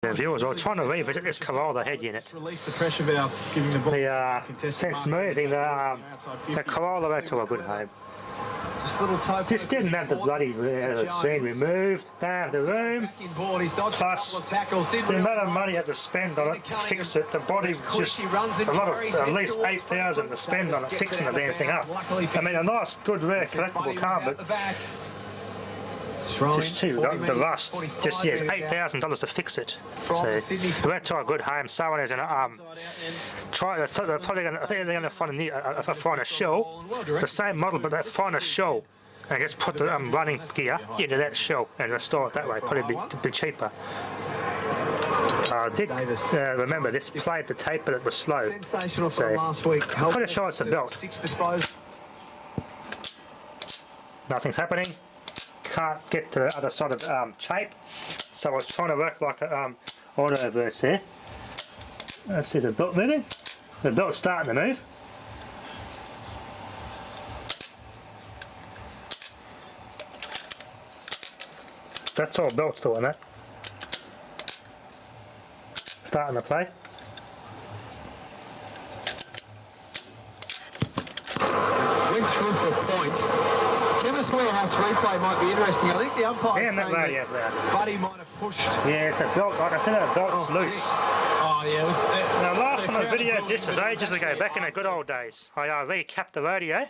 Viewers, I was trying to revisit this Corolla head unit. Release the pressure valve, giving the ball. Since moving the Corolla out to a good home. Just didn't have the bloody scene removed, don't have the room, plus the amount of money I had to spend on it to fix it. The body was just a lot of, at least $8,000 to spend on it, fixing the damn thing up. I mean, a nice, good, rare, collectible car, but just too, the rust, just, yes, $8,000 to fix it. So, we went to a good home. Someone is going to, they're probably going to, I think they're going to find a new, find a shell, the same model, but they find a shell, and just put the running gear into that shell and restore it that way, probably be cheaper. I did remember this played the tape, but it was slow. So, I'm pretty sure it's a belt. Nothing's happening. Can't get to the other side of tape, so I was trying to work like a auto reverse here. Let's see the belt moving. The belt's starting to move. That's all belt's doing that. Starting to play. Went through for a point. Warehouse replay might be interesting. I think the umpire. Damn, that radio's loud. Buddy might have pushed. Yeah, it's a belt. Like I said, that belt's loose. Oh yeah. Now, last time I videoed this was ages ago, back in the good old days. I recapped the radio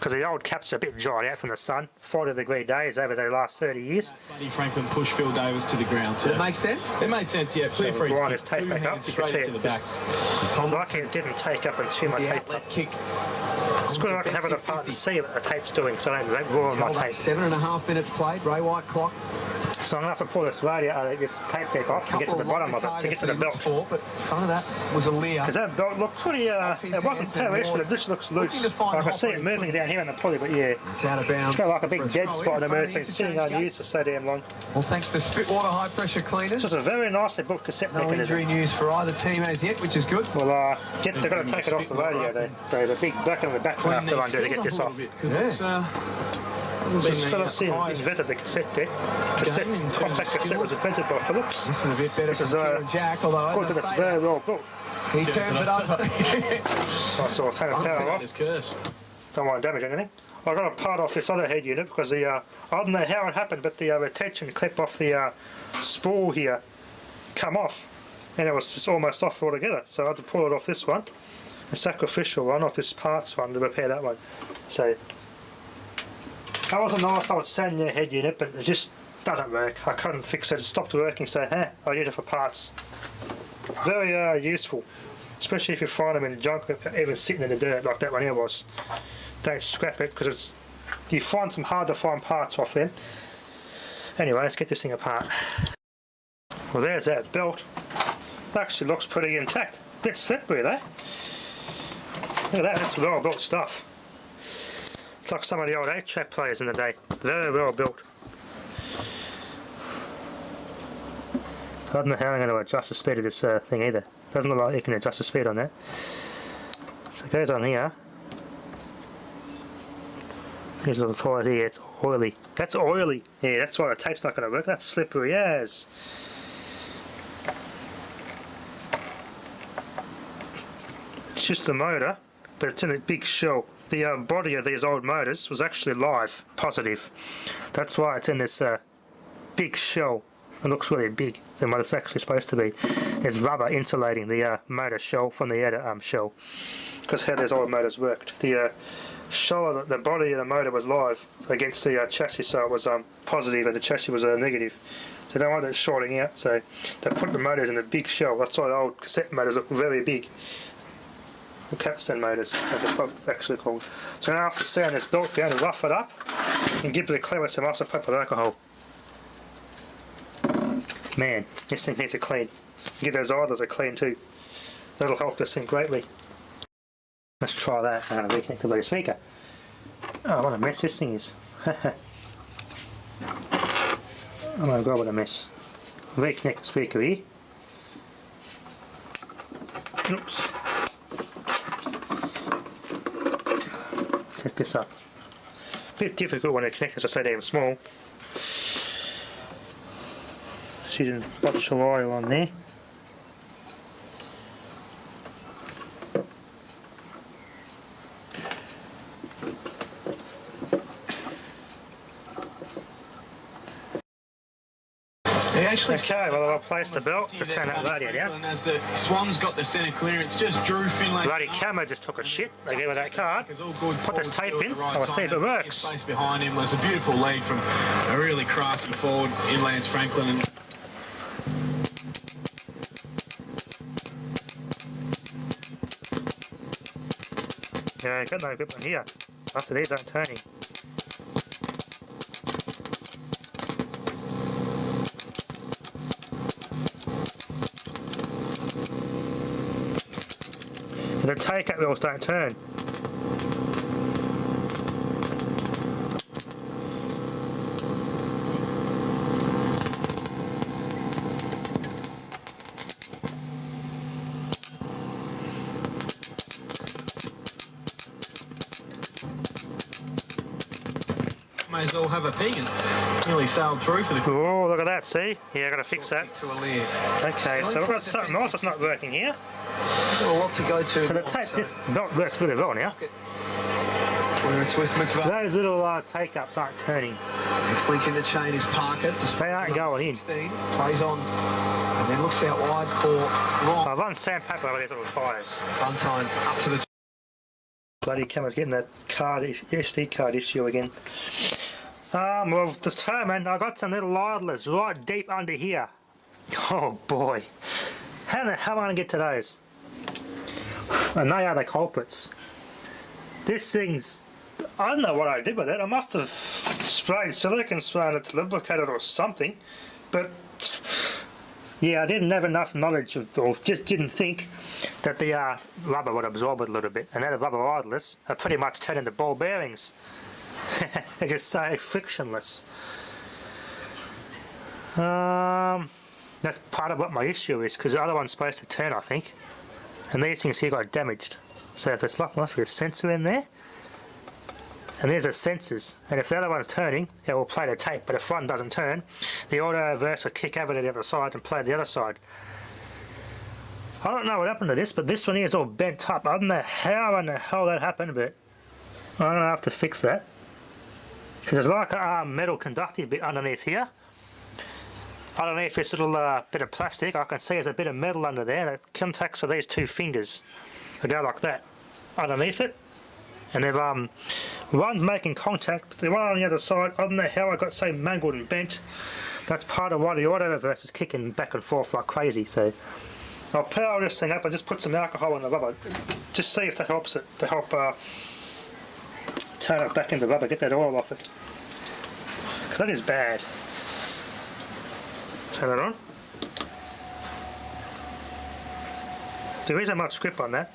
because the old cap's a bit dried out from the sun. 40-degree days over the last 30 years. Buddy Franklin pushed Phil Davis to the ground. Does it make sense? It made sense. Yeah. Clear So free. wind his tape back up. You can see it just lucky it didn't take up and chew my tape up. Kick. It's good I can have it apart and see what the tape's doing, so I don't ruin my tape. 7.5 minutes played. Ray White clock. So I'm going to have to pull this radio, this tape deck off and get to the bottom of it to get to the belt. But none of that was a leer. Because that belt looked pretty, it wasn't perish, but it just looks loose. I can see it moving down here in the pulley, but yeah. It's out of bounds. It's got like a big dead spot in the earth, been sitting unused for so damn long. Well, thanks to Spitwater high pressure cleaners. This is a very nicely built cassette No mechanism. injury news for either team as yet, which is good. Well, they've got to take it off the radio though. So the big bracket on the back will have to undo to get this off. This is Phillips invented the cassette deck. Compact cassette was invented by Phillips. This is good that it's very well built. He turns it over. I saw turn the power off. Don't want to damage anything. I got a part off this other head unit because the I don't know how it happened, but the retention clip off the spool here come off, and it was just almost off altogether. So I had to pull it off this one, a sacrificial one off this parts one to repair that one. So that wasn't nice. I would send your head unit, but it just doesn't work. I couldn't fix it. It stopped working, so I use it for parts. Very useful, especially if you find them in the junk, even sitting in the dirt like that one here was. Don't scrap it because you find some hard to find parts off them. Anyway, let's get this thing apart. Well, there's that belt. It actually looks pretty intact. Bit slippery though. Look at that. That's well built stuff. It's like some of the old 8-track players in the day. Very well built. I don't know how I'm going to adjust the speed of this thing either. Doesn't look like you can adjust the speed on that. So it goes on here. Here's a little toilet here. It's oily. That's oily. Yeah, that's why the tape's not going to work. That's slippery as. It's just the motor, but it's in a big shell. The body of these old motors was actually live, positive. That's why it's in this big shell. It looks really big than what it's actually supposed to be. There's rubber insulating the motor shell from the other shell. Because how these old motors worked. The shell, the body of the motor was live against the chassis, so it was positive and the chassis was negative. So they don't want it shorting out, so they put the motors in a big shell. That's why the old cassette motors look very big. The capstan motors, as they're actually called. So now after sand this belt down and rough it up and give it a clear with some isopropyl with alcohol. Man, this thing needs a clean. Give those idlers a clean too. That'll help this thing greatly. Let's try that. I'm going to reconnect the bloody speaker. Oh, what a mess this thing is. I'm going to go with a mess. Reconnect the speaker here. Oops. Set this up. A bit difficult when you connect it, so damn small. As just using bottle oil on there. Okay, well I'll place the belt to turn that radio down. And as the Swan's got the centre clearance, just drew Finlay. Bloody camera just took a shit again with that card. Put this tape in, and we'll see if it works. Space behind him was a beautiful lead from a really crafty forward in Lance Franklin. And yeah, got no grip on here. Most of these aren't turning. The take-up wheels don't turn. may as well have a peek and nearly sailed through for the... Oh, look at that, see? Yeah, I've got to fix that. To a leer. Okay, so we've got something else that's not working here. Well, lots to go to. So the tape, this belt works really well now. Where it's with McVeigh. Those little take-ups aren't turning. Next link in the chain is Parker. They aren't going in. 16, plays on and then looks out wide for Ron. I've run sandpaper over these little tyres. Runtime up to the... Bloody camera's getting that card, SD card issue again. Well, determined, I got some little idlers right deep under here. Oh boy. How the hell am I going to get to those? And they are the culprits. This thing's... I don't know what I did with it. I must have sprayed silicone spray on it to lubricate it or something. But yeah, I didn't have enough knowledge of, or just didn't think that the rubber would absorb it a little bit. And now the rubber idlers are pretty much turned into ball bearings. They're just so frictionless. That's part of what my issue is, because the other one's supposed to turn, I think. And these things here got damaged. So if it's like, must be a sensor in there. And there's the sensors. And if the other one's turning, it will play the tape. But if one doesn't turn, the auto reverse will kick over to the other side and play the other side. I don't know what happened to this, but this one here is all bent up. I don't know how in the hell that happened, but I'm going to have to fix that. Because there's like a metal conductive bit underneath here. Underneath this little bit of plastic, I can see there's a bit of metal under there that contacts with these two fingers. They go like that, underneath it. And they've, one's making contact, but the one on the other side, I don't know how I got so mangled and bent. That's part of why the auto reverse is kicking back and forth like crazy. So I'll power this thing up and just put some alcohol in the rubber. Just see if that helps it, to help turn it back into rubber, get that oil off it. Because that is bad. Turn it on. There isn't much grip on that.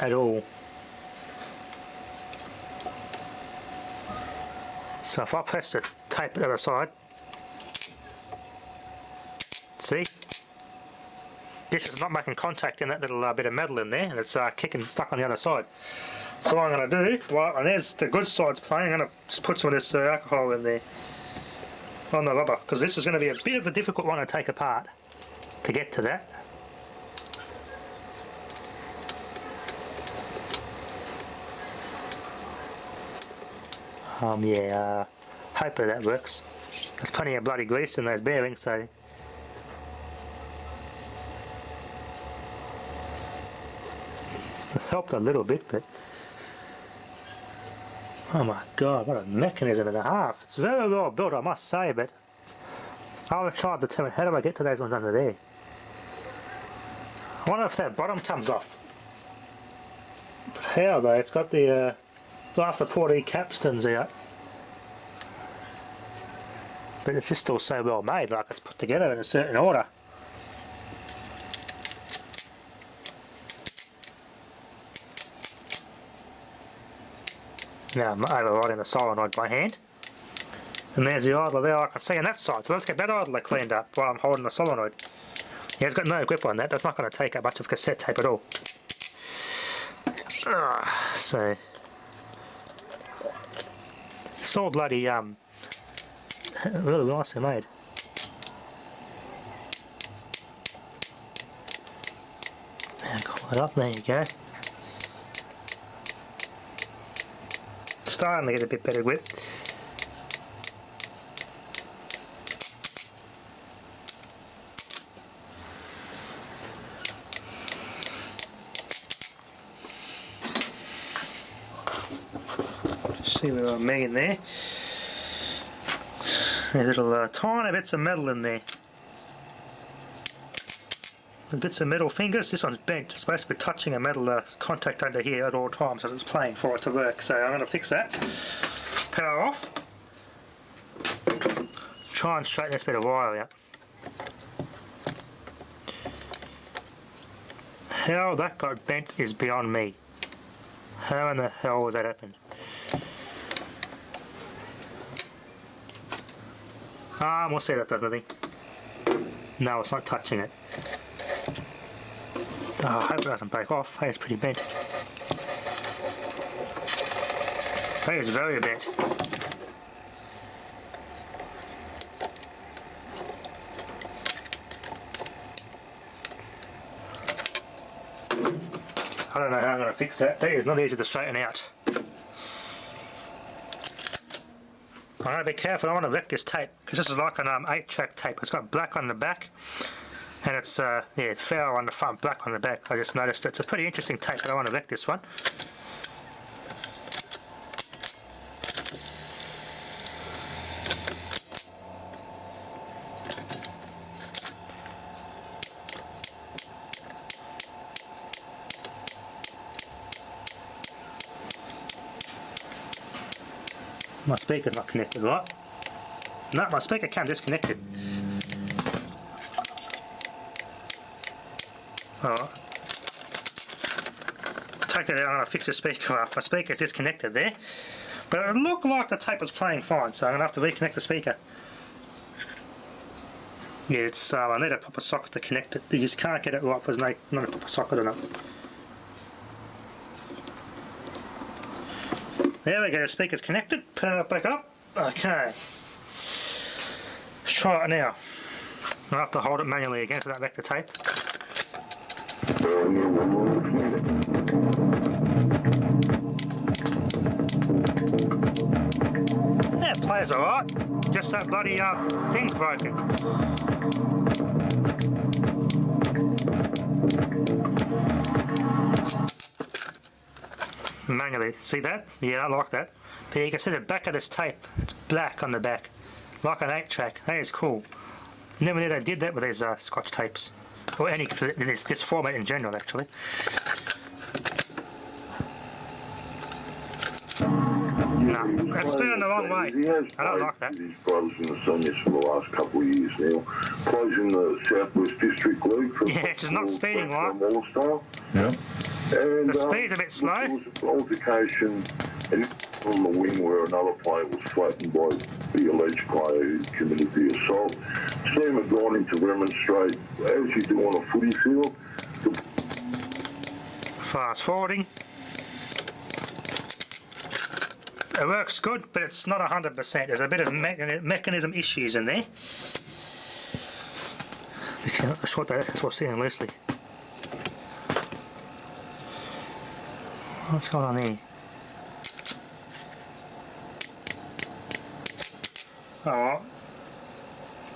At all. So if I press the tape at the other side, see? This is not making contact in that little bit of metal in there, and it's kicking stuck on the other side. So what I'm going to do, well, and there's the good side's playing, I'm going to just put some of this alcohol in there on the rubber, because this is going to be a bit of a difficult one to take apart to get to that. Yeah, hopefully that works. There's plenty of bloody grease in those bearings, so it helped a little bit, but oh my god, what a mechanism and a half. It's very well built, I must say, but I was trying to determine how do I get to those ones under there. I wonder if that bottom comes off. But how though? It's got the after porty capstans out. But it's just all so well made, like it's put together in a certain order. Now I'm overriding the solenoid by hand. And there's the idler there I can see on that side. So let's get that idler cleaned up while I'm holding the solenoid. Yeah, it's got no grip on that. That's not going to take up much of cassette tape at all. It's all bloody really nicely made. Now coil it up, there you go. Starting to get a bit better grip. See what I mean there. There's little tiny bits of metal in there. The bits of metal fingers. This one's bent. It's supposed to be touching a metal contact under here at all times as it's playing for it to work. So I'm going to fix that. Power off. Try and straighten this bit of wire out. How that got bent is beyond me. How in the hell has that happened? We'll see that does nothing. No, it's not touching it. I hope it doesn't break off. Hey, it's pretty bent. Hey, it's very bent. I don't know how I'm going to fix that. That is not easy to straighten out. I'm going to be careful. I want to wreck this tape because this is like an 8-track tape. It's got black on the back and it's yeah, fair on the front, black on the back. I just noticed it's a pretty interesting tape, but I want to wreck this one. My speaker's not connected, right? No, my speaker cam disconnected. Alright. Take it out, I'm going to fix the speaker up. My speaker's disconnected there. But it looked like the tape was playing fine, so I'm going to have to reconnect the speaker. Yeah, it's I need a proper socket to connect it. You just can't get it right if there's not a proper socket in it. There we go, the speaker's connected, power back up. Okay. Let's try it now. I'll have to hold it manually again so I don't wreck the tape. Yeah, it plays alright. Just that bloody thing's broken. Manually, see that? Yeah, I like that. But you can see the back of this tape, it's black on the back, like an 8-track. That is cool. Never knew they did that with these Scotch tapes, or any this format in general, actually. No, that's spinning the wrong way. I don't like that. His brothers in the seniors for the last couple of years now. Plays in the Southwest District League. For yeah, it's just not speeding right. Yeah. And, the speed's a bit slow. There was an altercation on the wing where another player was flattened by the alleged player who committed the assault. Sam had gone in to remonstrate, as you do on a footy field. Fast forwarding. It works good, but it's not 100%. There's a bit of mechanism issues in there. Short that, that's what's sitting loosely. What's going on there? Oh,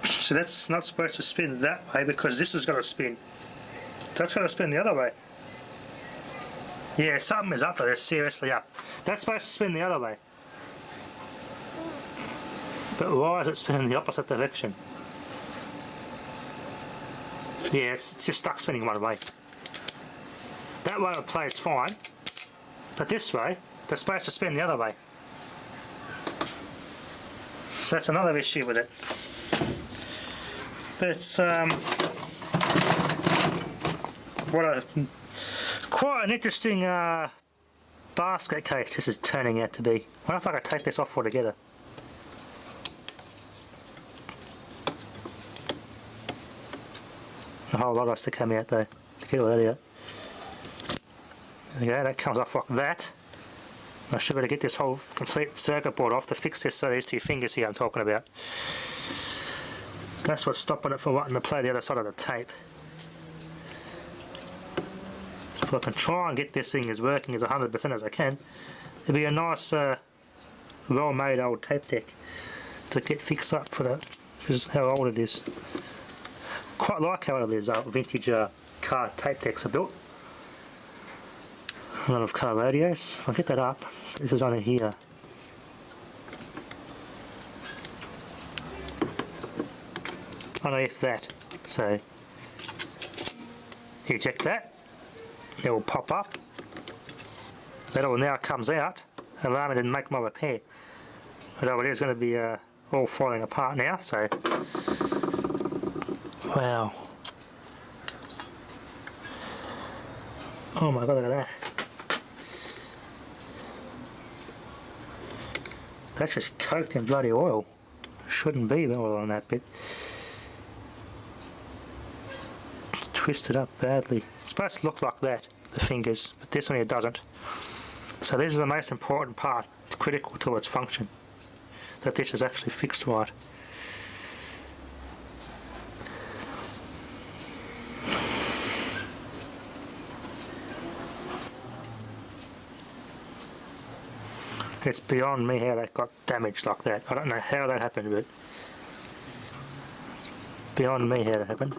so that's not supposed to spin that way because this has got to spin. That's got to spin the other way. Yeah, something is up there, seriously up. That's supposed to spin the other way. But why is it spinning the opposite direction? Yeah, it's just stuck spinning one way. That way it plays fine. But this way, they're supposed to spin the other way. So that's another issue with it. But it's quite an interesting basket case this is turning out to be. I wonder if I could take this off altogether. A whole lot has to come out though to get all that out. There we go, that comes off like that. I should better get this whole complete circuit board off to fix this. So these two fingers here I'm talking about. That's what's stopping it from wanting to play the other side of the tape. If I can try and get this thing as working as 100% as I can, it'll be a nice, well-made old tape deck to get fixed up for that. This is how old it is. Quite like how these vintage car tape decks are built. A lot of car radios. I'll get that up. This is only here. Underneath that. So eject that. It will pop up. That all now comes out. Allow me to make my repair. Although it is going to be all falling apart now. So wow. Oh my god, look at that. That's just coated in bloody oil. Shouldn't be oil on that bit. Twisted up badly. It's supposed to look like that, the fingers, but this one here doesn't. So this is the most important part, critical to its function. That this is actually fixed right. It's beyond me how that got damaged like that. I don't know how that happened, but beyond me how that happened.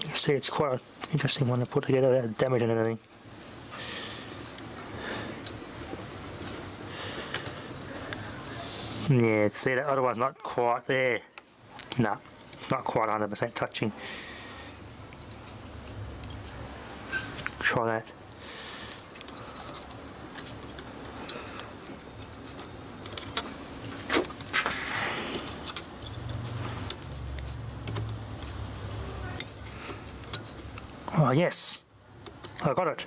You see, it's quite an interesting one to put together without damaging anything. Yeah, see, that other one's not quite there. No, not quite 100% touching. Try that. Oh yes, I got it.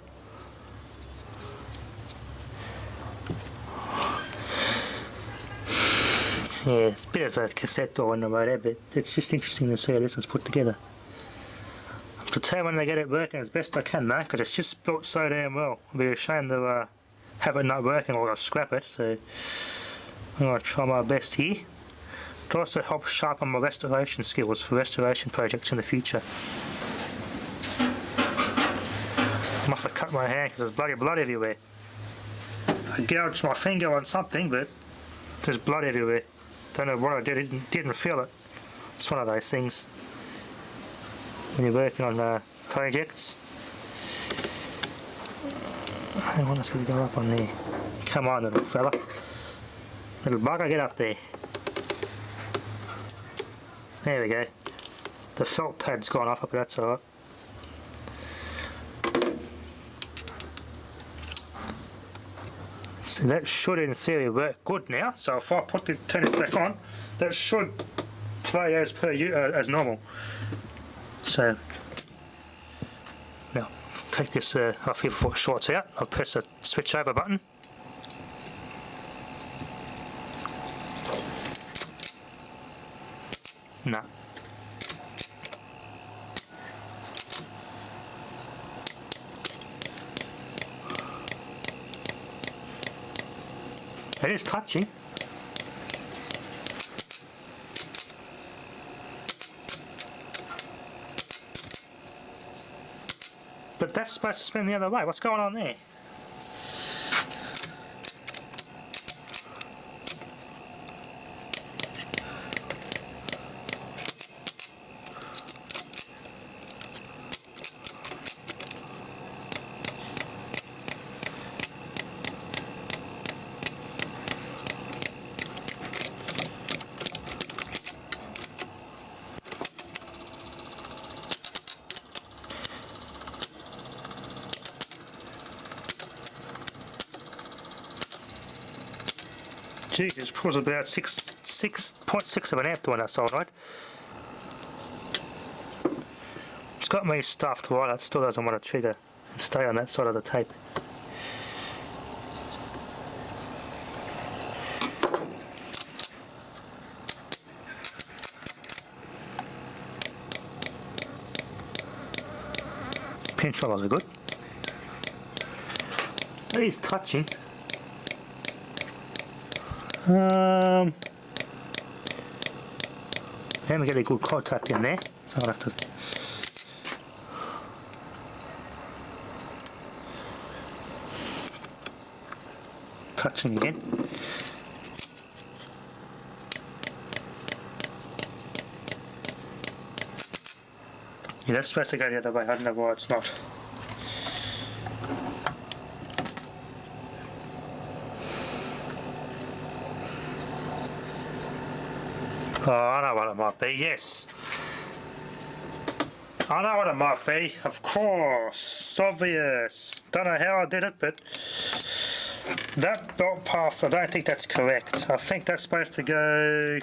Yeah, it's a bit of a cassette door in the way there, but it's just interesting to see how this one's put together. I'm determined to get it working as best I can though, because it's just built so damn well. It'd be a shame to have it not working or I'll scrap it, so I'm going to try my best here. It also helps sharpen my restoration skills for restoration projects in the future. Must have cut my hand because there's bloody blood everywhere. I gouged my finger on something, but there's blood everywhere. Don't know what I did, didn't feel it. It's one of those things when you're working on projects. Hang on, let's go up on there. Come on, little fella. Little bugger, get up there. There we go. The felt pad's gone off, but that's alright. So that should in theory work good now. So if I turn it back on, that should play as per as normal. So now take this off here before it shorts out. I'll press the switch over button. No. It is touching. But that's supposed to spin the other way. What's going on there? Jesus, it was about 6.6 of an amp doing that solenoid. It's got me stuffed right, it still doesn't want to trigger and stay on that side of the tape. pinch rollers are good. He's touching. Let me get a good contact in there, so I'll have to. Touching again. Yeah, that's supposed to go the other way. I don't know why it's not. Oh, I know what it might be, yes. I know what it might be, of course. It's obvious. Don't know how I did it, but that belt path, I don't think that's correct. I think that's supposed to go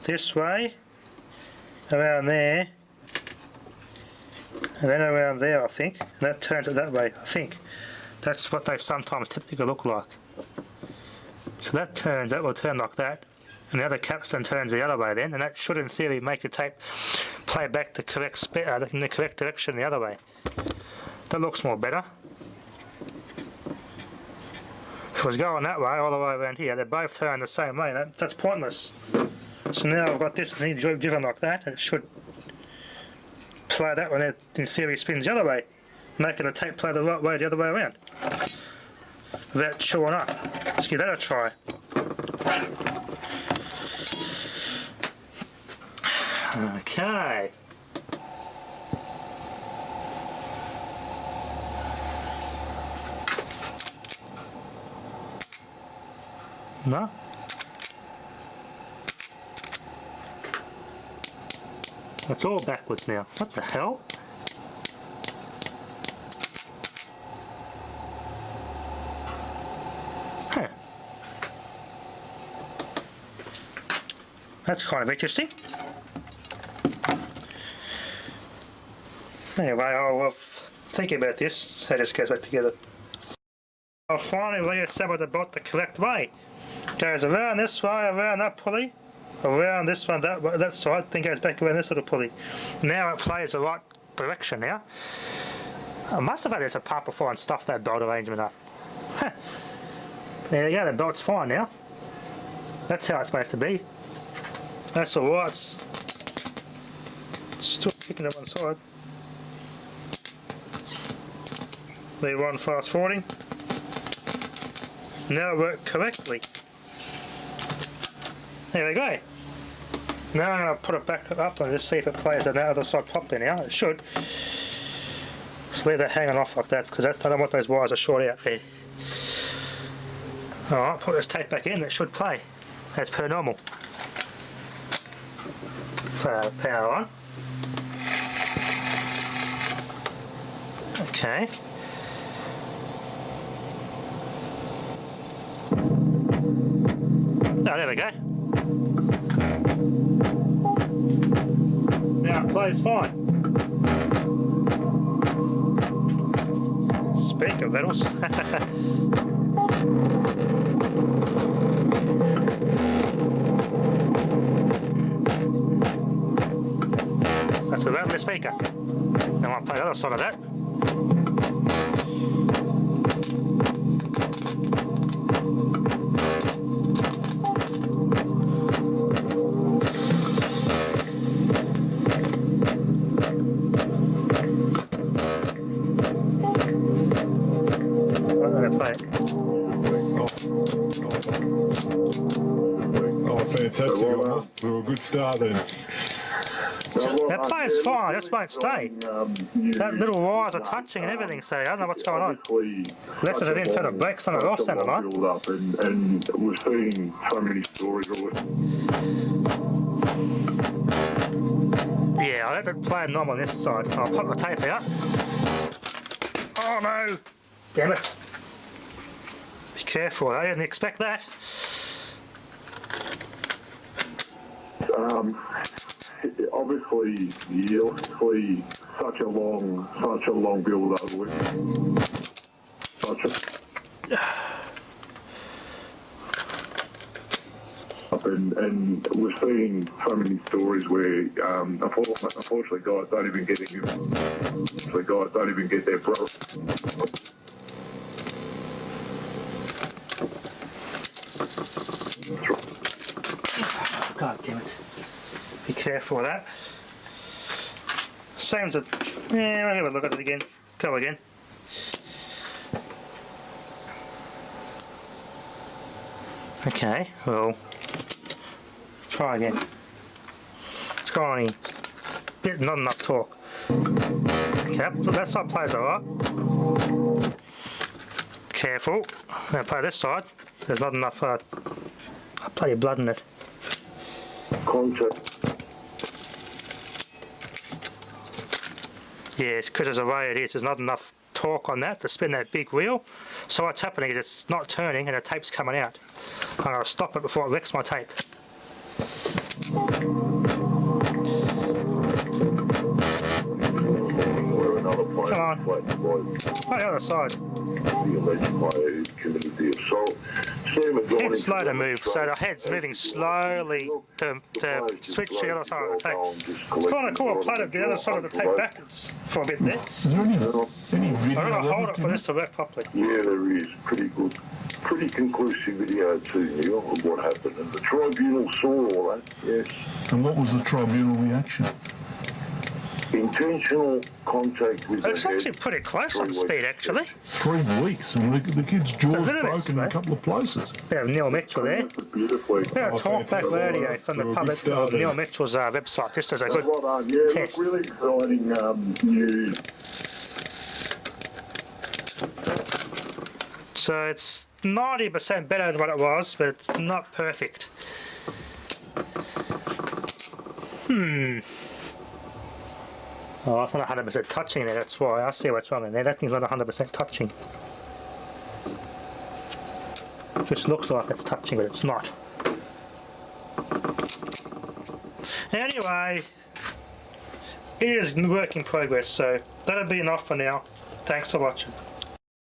this way, around there, and then around there, I think. And that turns it that way, I think. That's what they sometimes typically look like. So that turns, that will turn like that. And the other capstan turns the other way then, and that should in theory make the tape play back the correct in the correct direction the other way. That looks more better. If it was going that way, all the way around here, they both turn the same way. That's pointless. So now I've got this and driven like that, and it should play that when it in theory spins the other way, making the tape play the right way the other way around. Without chewing up. Let's give that a try. Okay. No? It's all backwards now. What the hell? Huh. That's kind of interesting. Anyway, I'll think about this. How this goes back together. I'll finally reassemble the bolt the correct way. Goes around this way, around that pulley, around this one, that side, then goes back around this little pulley. Now it plays the right direction now. I must have had this apart before and stuffed that belt arrangement up. There you go, the belt's fine now. That's how it's supposed to be. That's alright. It's still kicking to one side. Leave one fast forwarding. Now it worked correctly. There we go. Now I'm going to put it back up and just see if it plays on that other side properly now. It should. Just leave that hanging off like that because I don't want those wires are short out there. Alright, put this tape back in, it should play as per normal. Power on. Okay. Oh, there we go. Now it plays fine. Speaker pedals. That's a roundless speaker. Now I'll play the other side of that. Fantastic. Off to a good start then. That plays fine, just won't stay. That little wires are touching and everything, so I don't know what's going on. Unless I didn't turn the brakes on or off down the line. And we're seeing so many stories of it. Yeah, I'll let it play normal on this side. I'll pop the tape out. Oh no! Damn it. Be careful, I didn't expect that. Obviously such a long build over with. up, and we're seeing so many stories where unfortunately guys don't even get their brother. God damn it. Be careful with that. Sounds a... Yeah, we'll have a look at it again. Go again. Okay, well... Try again. It's got any... Bit, not enough torque. Okay, that side plays alright. Careful. I'm going to play this side. There's not enough... I'll play your blood in it. Contact. Yes, because there's a way it is, there's not enough torque on that to spin that big wheel. So what's happening is it's not turning and the tape's coming out. I'm going to stop it before it wrecks my tape. Come on. On the other side. Head's slow to move, so the head's moving slowly to switch to the other side of the tape. It's kind of cool, I played it the other side of the tape backwards for a bit there. Is there any video? I've got to hold it for this to work properly. Yeah, there is. Pretty conclusive video too, Neil, of what happened. And the tribunal saw all that, yes. And what was the tribunal reaction? Intentional contact with It's the head. actually pretty close on speed, actually. 3 weeks, and the kid's jaw a little bit broken in slow. a couple of places. Bit of Neil Mitchell there. Beautifully. Bit of talkback radio from the public of Neil Mitchell's website, just as a good Well done. Yeah, test. look, really exciting news. So it's 90% better than what it was, but it's not perfect. Oh, it's not 100% touching there, that's why. I see what's wrong in there. That thing's not 100% touching. It just looks like it's touching, but it's not. Anyway, it is work in progress, so that'll be enough for now. Thanks for watching.